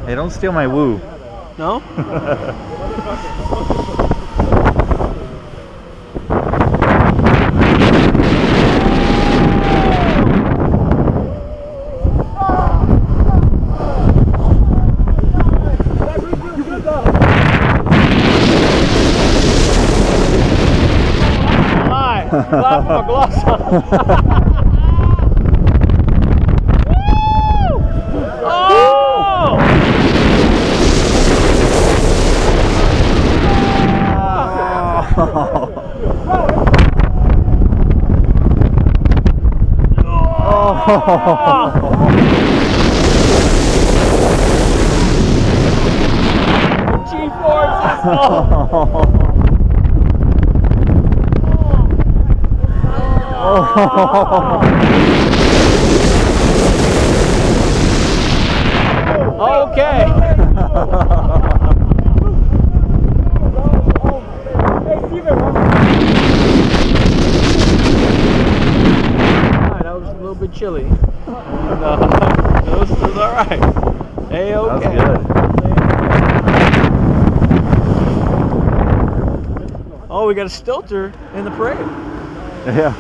Hey, don't steal my woo. No? Glad for my gloves on. Oh! G-forces. Okay. That was a little bit chilly. This is all right. Hey, okay. That was good. Oh, we got a stilter in the parade. Yeah.